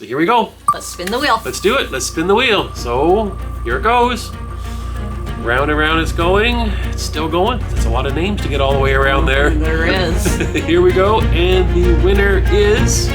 So here we go. Let's spin the wheel. Let's do it. Let's spin the wheel. So here it goes. Round and round it's going. It's still going. That's a lot of names to get all the way around there. There is. Here we go. And the winner is...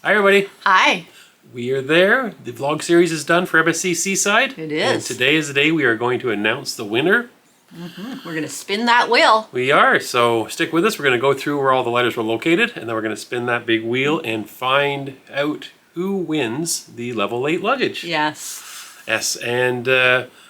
Hi everybody. Hi. We are there. The vlog series is done for MSC Seaside. It is. And today is the day we are going to announce the winner. We're going to spin that wheel. We are. So stick with us. We're going to go through where all the letters were located, and then we're going to spin that big wheel and find out who wins the level 8 luggage. Yes. Yes. And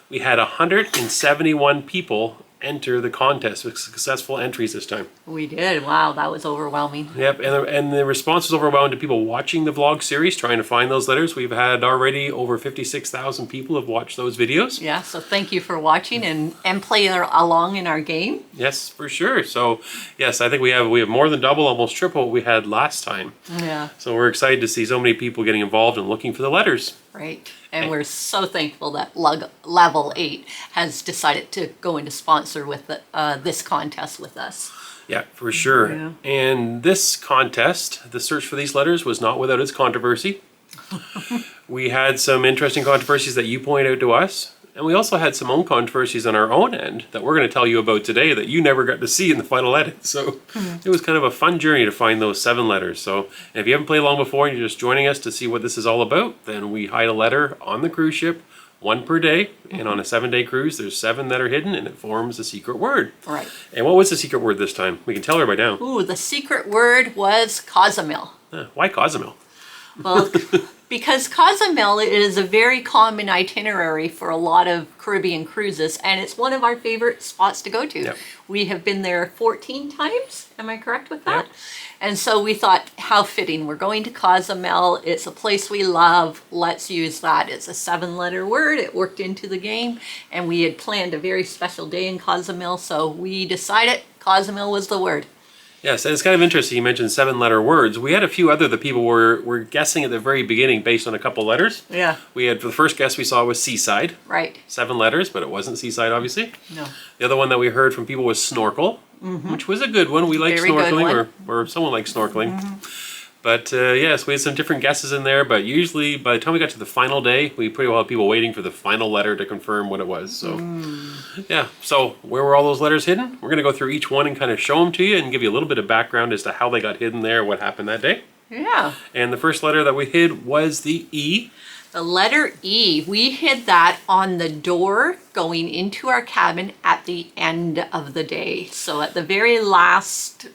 we had 171 people enter the contest with successful entries this time. We did. Wow, that was overwhelming. Yep, and the response was overwhelming to people watching the vlog series, trying to find those letters. We've had already over 56,000 people have watched those videos. Yeah, so thank you for watching and playing along in our game. Yes, for sure. So, yes, I think we have more than double, almost triple what we had last time. Yeah. So we're excited to see so many people getting involved and looking for the letters. Right. And we're so thankful that Level 8 has decided to go into sponsor with this contest with us. Yeah, for sure. Yeah. And this contest, the search for these letters, was not without its controversy. We had some interesting controversies that you pointed out to us. And we also had some own controversies on our own end that we're going to tell you about today that you never got to see in the final edit. So it was kind of a fun journey to find those 7 letters. So if you haven't played along before and you're just joining us to see what this is all about, then we hide a letter on the cruise ship, 1 per day. And on a 7-day cruise, there's 7 that are hidden and it forms a secret word. Right. And what was the secret word this time? We can tell her by now. Ooh, the secret word was Cozumel. Why Cozumel? Well, because Cozumel is a very common itinerary for a lot of Caribbean cruises, and it's one of our favorite spots to go to. Yep. We have been there 14 times, am I correct with that? Yep. And so we thought, how fitting. We're going to Cozumel. It's a place we love. Let's use that. It's a 7-letter word. It worked into the game, and we had planned a very special day in Cozumel, so we decided Cozumel was the word. Yes, and it's kind of interesting you mentioned 7-letter words. We had a few other that people were guessing at the very beginning based on a couple letters. Yeah. We had, for the first guess we saw was Seaside. Right. 7 letters, but it wasn't Seaside, obviously. No. The other one that we heard from people was Snorkel, which was a good one. We like Very good snorkeling, one. or someone likes snorkeling. But yes, we had some different guesses in there, but usually by the time we got to the final day, we pretty well had people waiting for the final letter to confirm what it was. So, yeah. So where were all those letters hidden? We're going to go through each one and kind of show them to you and give you a little bit of background as to how they got hidden there, what happened that day. Yeah. And the first letter that we hid was the E. The letter E, we hid that on the door going into our cabin at the end of the day. So at the very last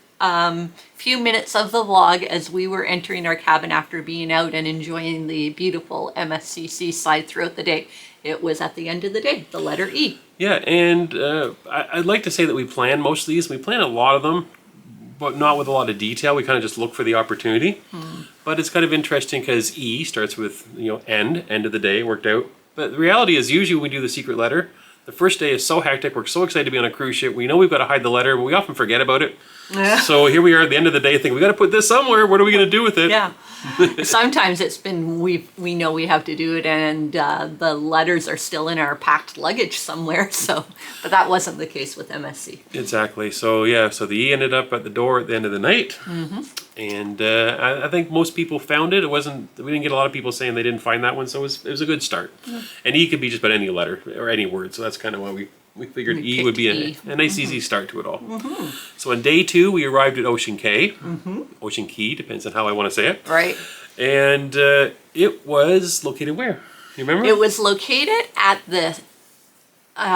few minutes of the vlog as we were entering our cabin after being out and enjoying the beautiful MSC Seaside throughout the day. It was at the end of the day, the letter E. Yeah, and I'd like to say that we plan most of these. We plan a lot of them, but not with a lot of detail. We kind of just look for the opportunity. But it's kind of interesting because E starts with, end of the day, worked out. But the reality is usually when we do the secret letter, the first day is so hectic. We're so excited to be on a cruise ship. We know we've got to hide the letter, but we often forget about it. Yeah. So here we are at the end of the day thinking, we got to put this somewhere. What are we going to do with it? Yeah. Sometimes it's been, we know we have to do it, and the letters are still in our packed luggage somewhere. So, but that wasn't the case with MSC. Exactly. So yeah, so the E ended up at the door at the end of the night. And I think most people found it. We didn't get a lot of people saying they didn't find that one, so it was a good start. And E could be just about any letter or any word, so that's kind of why we figured E would be a nice easy start to it all. So on day 2 we arrived at Ocean Cay. Ocean Key, depends on how I want to say it. Right. And it was located where? You remember? It was located at the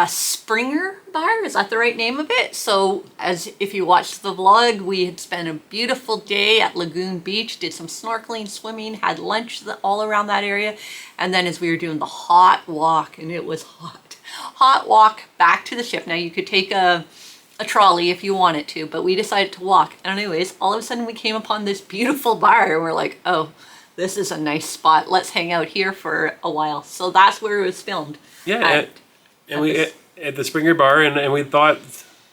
Springer Bar, is that the right name of it? So if you watched the vlog, we had spent a beautiful day at Lagoon Beach, did some snorkeling, swimming, had lunch all around that area, and then as we were doing the hot walk, and it was hot walk back to the ship. Now you could take a trolley if you wanted to, but we decided to walk. And anyways, all of a sudden we came upon this beautiful bar and we're like, oh, this is a nice spot. Let's hang out here for a while. So that's where it was filmed. Yeah. And we at the Springer Bar, and we thought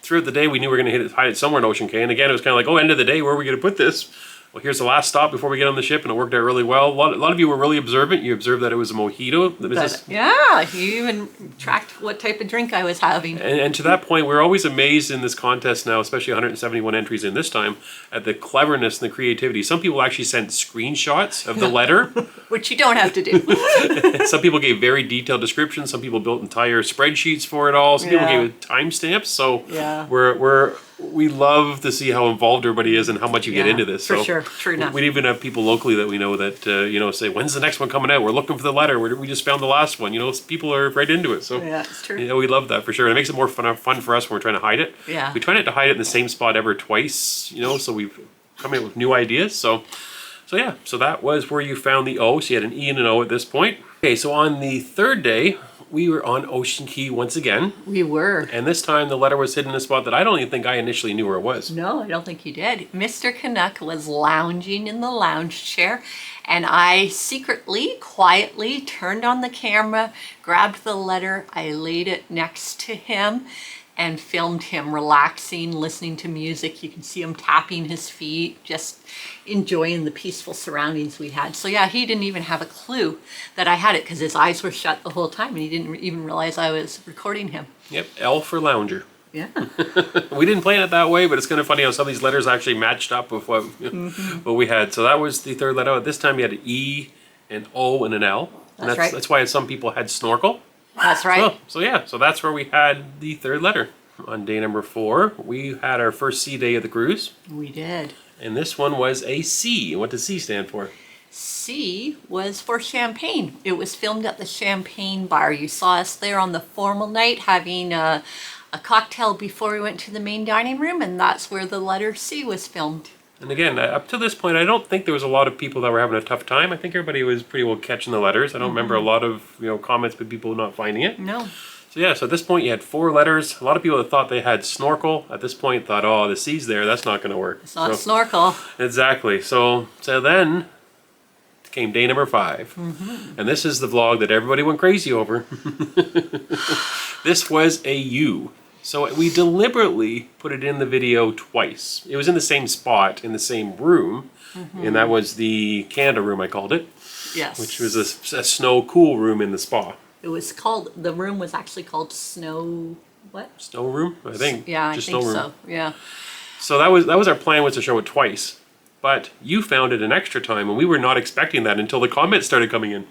throughout the day we knew we were going to hide it somewhere in Ocean Cay. And again, it was kind of like, oh, end of the day, where are we going to put this? well, here's the last stop before we get on the ship, and it worked out really well. A lot of you were really observant. You observed that it was a mojito. Yeah, you even tracked what type of drink I was having. And to that point, we're always amazed in this contest now, especially 171 entries in this time, at the cleverness and the creativity. Some people actually sent screenshots of the letter. Which you don't have to do. Some people gave very detailed descriptions. Some people built entire spreadsheets for it all. Some people gave timestamps. So we love to see how involved everybody is and how much you get into this. For so sure, true enough. We even have people locally that we know that say, when's the next one coming out? We're looking for the letter. We just found the last one. People are right into it. So yeah, it's true. We love that for sure. And it makes it more fun for us when we're trying to hide it. Yeah. We try not to hide it in the same spot ever twice. So we've come in with new ideas. So that was where you found the O. So you had an E and an O at this point. Okay, so on the third day, we were on Ocean Key once again. We were. And this time the letter was hidden in a spot that I don't even think I initially knew where it was. No, I don't think you did. Mr. Canuck was lounging in the lounge chair, and I secretly, quietly turned on the camera, grabbed the letter, I laid it next to him, and filmed him relaxing, listening to music. You can see him tapping his feet, just enjoying the peaceful surroundings we had. So yeah, he didn't even have a clue that I had it because his eyes were shut the whole time and he didn't even realize I was recording him. Yep, L for lounger. Yeah. We didn't plan it that way, but it's kind of funny how some of these letters actually matched up with what we had. So that was the third letter. At this time you had an E, an O, and an L. And That's right. That's why some people had snorkel. That's right. So that's where we had the third letter. On day number 4, we had our first sea day of the cruise. We did. And this one was a C. What does C stand for? C was for champagne. It was filmed at the Champagne Bar. You saw us there on the formal night having a cocktail before we went to the main dining room, and that's where the letter C was filmed. And again, up to this point, I don't think there was a lot of people that were having a tough time. I think everybody was pretty well catching the letters. I don't remember a lot of comments by people not finding it. No. So at this point you had 4 letters. A lot of people that thought they had snorkel at this point thought, oh, the C's there, that's not going to work. It's not snorkel. Exactly. So then came day number 5. And this is the vlog that everybody went crazy over. This was a U. So we deliberately put it in the video twice. It was in the same spot, in the same room. And that was the Canada room, I called it. Yes. Which was a snow cool room in the spa. It was called, the room was actually called Snow, what? Snow room, I think. Yeah, Just I think snow room. so, yeah. So that was our plan, was to show it twice. But you found it an extra time, and we were not expecting that until the comments started coming in.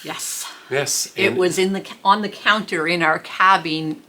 Yes. Yes. It was on the counter in our cabin,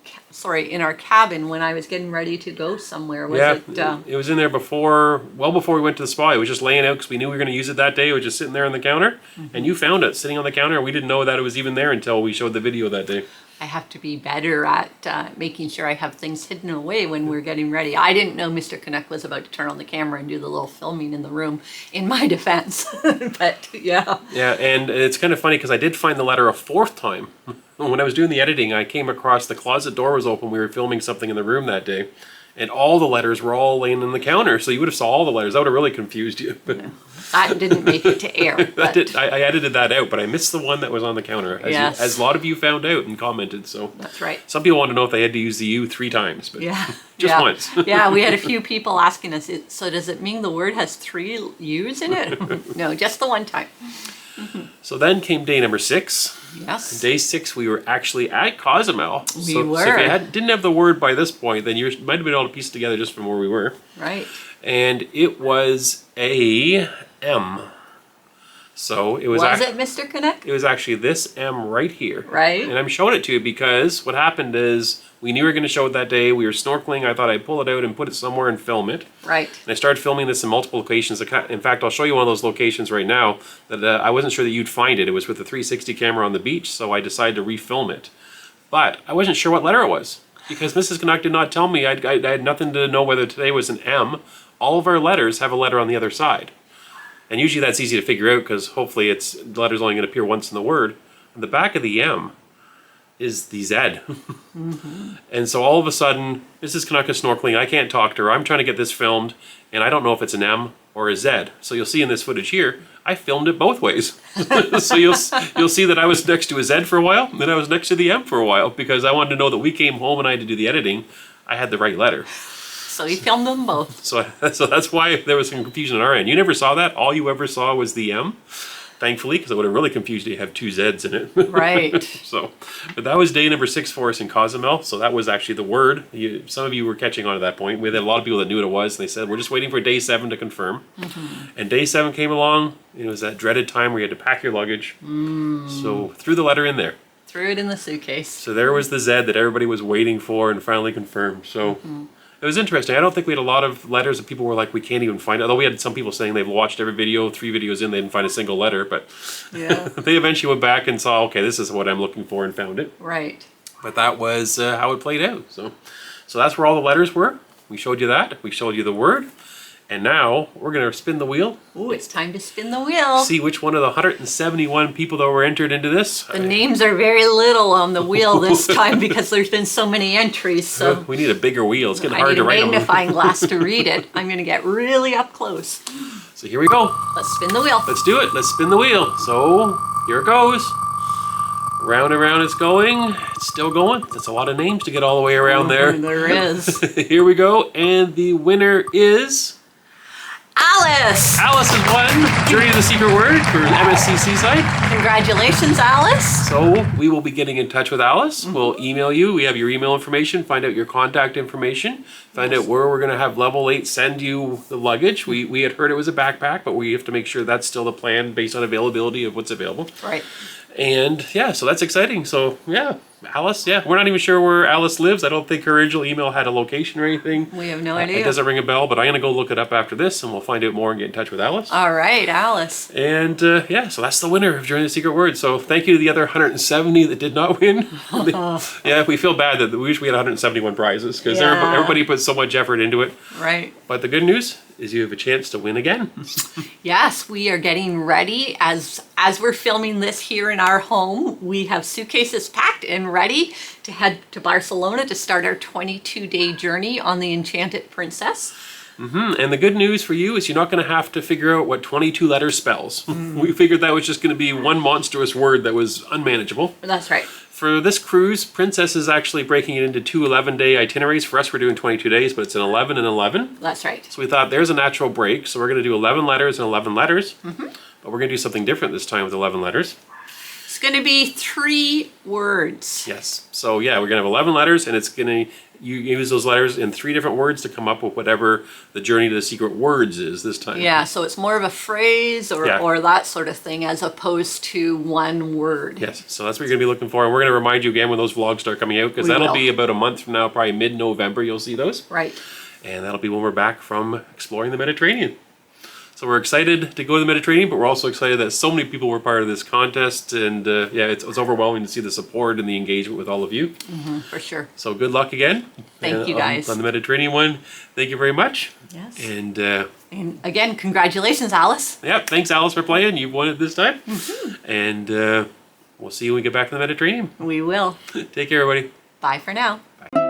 when I was getting ready to go somewhere. It was in there well before we went to the spa. It was just laying out because we knew we were going to use it that day. It was just sitting there on the counter, and you found it sitting on the counter, and we didn't know that it was even there until we showed the video that day. I have to be better at making sure I have things hidden away when we're getting ready. I didn't know Mr. Canuck was about to turn on the camera and do the little filming in the room, in my defense. But yeah. Yeah, and it's kind of funny because I did find the letter a 4th time. When I was doing the editing, I came across the closet door was open. We were filming something in the room that day. And all the letters were all laying on the counter. So you would have saw all the letters. That would have really confused you. But Yeah. That didn't make it to air. I edited that out, but I missed the one that was on the counter. As a lot of you found out and commented. So that's right. Some people want to know if they had to use the U 3 times. But just once. Yeah, we had a few people asking us, so does it mean the word has 3 U's in it? No, just the one time. So then came day number 6. Yes. Day 6, we were actually at Cozumel. We were. So if you didn't have the word by this point, then you might have been able to piece it together just from where we were. Right. And it was a M. So it was. Was it Mr. Canuck? It was actually this M right here. Right. And I'm showing it to you because what happened is we knew we were going to show it that day. We were snorkeling. I thought I'd pull it out and put it somewhere and film it. Right. And I started filming this in multiple locations. In fact, I'll show you one of those locations right now that I wasn't sure that you'd find it. It was with the 360 camera on the beach, so I decided to refilm it. But I wasn't sure what letter it was because Mrs. Canuck did not tell me. I had nothing to know whether today was an M. All of our letters have a letter on the other side. And usually that's easy to figure out because hopefully the letter's only going to appear once in the word. On the back of the M is the Z. And so all of a sudden, Mrs. Canuck is snorkeling. I can't talk to her. I'm trying to get this filmed, and I don't know if it's an M or a Z. So you'll see in this footage here, I filmed it both ways. So you'll see that I was next to a Z for a while, and then I was next to the M for a while because I wanted to know that we came home and I had to do the editing. I had the right letter. so we filmed them both. So that's why there was some confusion on our end. You never saw that. All you ever saw was the M. Thankfully, because it would have really confused you to have two Z's in it. Right. So, but that was day number 6 for us in Cozumel. So that was actually the word. Some of you were catching on at that point. We had a lot of people that knew what it was. And they said, we're just waiting for day 7 to confirm. And day 7 came along. It was that dreaded time where you had to pack your luggage. So threw the letter in there. Threw it in the suitcase. So there was the Z that everybody was waiting for and finally confirmed. So it was interesting. I don't think we had a lot of letters that people were like, we can't even find it. Although we had some people saying they've watched every video, 3 videos in, they didn't find a single letter. But Yeah. they eventually went back and saw, okay, this is what I'm looking for, and found it. Right. But that was how it played out. So that's where all the letters were. We showed you that. We showed you the word. And now we're going to spin the wheel. Ooh, it's time to spin the wheel. See which one of the 171 people that were entered into this. The names are very little on the wheel this time because there's been so many entries. So We need a bigger wheel. It's getting I hard need to a write on. magnifying glass to read it. I'm going to get really up close. So here we go. Let's spin the wheel. Let's do it. Let's spin the wheel. So here it goes. Round and round it's going. It's still going. That's a lot of names to get all the way around there. There is. Here we go. And the winner is... Alice! Alice has won Journey to the Secret Word for MSC Seaside. Congratulations, Alice. So we will be getting in touch with Alice. We'll email you. We have your email information. Find out your contact information. Find out where we're going to have Level 8 send you the luggage. We had heard it was a backpack, but we have to make sure that's still the plan based on availability of what's available. Right. And yeah, so that's exciting. So yeah, Alice, we're not even sure where Alice lives. I don't think her original email had a location or anything. We have no idea. It doesn't ring a bell, but I'm going to go look it up after this and we'll find out more and get in touch with Alice. All right, Alice. And so that's the winner of Journey to the Secret Word. So thank you to the other 170 that did not win. Yeah, we feel bad that we wish we had 171 prizes because everybody put so much effort into it. Right. But the good news is you have a chance to win again. Yes, we are getting ready. As we're filming this here in our home, we have suitcases packed and ready to head to Barcelona to start our 22-day journey on the Enchanted Princess. And the good news for you is you're not going to have to figure out what 22 letters spells. We figured that was just going to be one monstrous word that was unmanageable. That's right. For this cruise, Princess is actually breaking it into 2 11-day itineraries. For us, we're doing 22 days, but it's an 11 and 11. That's right. So we thought there's a natural break. So we're going to do 11 letters and 11 letters. But we're going to do something different this time with 11 letters. It's going to be 3 words. Yes. So yeah, we're going to have 11 letters, and it's going to you use those letters in 3 different words to come up with whatever the Journey to the Secret Words is this time. Yeah, so it's more of a phrase or that sort of thing as opposed to one word. Yes, so that's what you're going to be looking for. And we're going to remind you again when those vlogs start coming out, because that'll be about a month from now, probably mid-November, you'll see those. Right. And that'll be when we're back from exploring the Mediterranean. So we're excited to go to the Mediterranean, but we're also excited that so many people were part of this contest. And it's overwhelming to see the support and the engagement with all of you. For sure. So good luck again. Thank you, guys. On the Mediterranean one. Thank you very much. Yes. And again, congratulations, Alice. yeah, thanks, Alice, for playing. You won it this time. And we'll see you when we get back from the Mediterranean. We will. Take care, everybody. Bye for now. Bye.